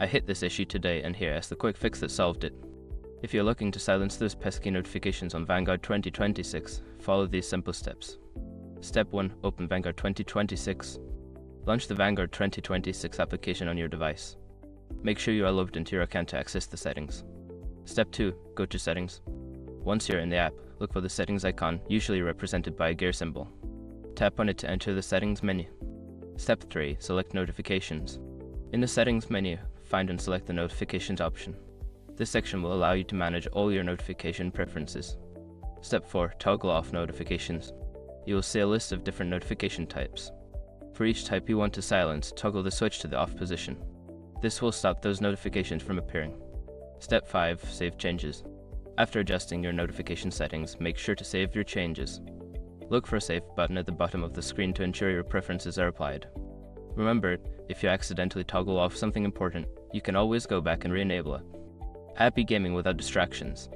I hit this issue today, and here is the quick fix that solved it. If you're looking to silence those pesky notifications on Vanguard 2026, follow these simple steps. Step 1. Open Vanguard 2026. Launch the Vanguard 2026 application on your device. Make sure you are logged into your account to access the settings. Step 2. Go to Settings. Once you're in the app, look for the settings icon, usually represented by a gear symbol. Tap on it to enter the settings menu. Step 3. Select Notifications. In the settings menu, find and select the Notifications option. This section will allow you to manage all your notification preferences. Step 4. Toggle off notifications. You will see a list of different notification types. For each type you want to silence, toggle the switch to the off position. This will stop those notifications from appearing. Step 5. Save changes. After adjusting your notification settings, make sure to save your changes. Look for a Save button at the bottom of the screen to ensure your preferences are applied. Remember, if you accidentally toggle off something important, you can always go back and re-enable it. Happy gaming without distractions.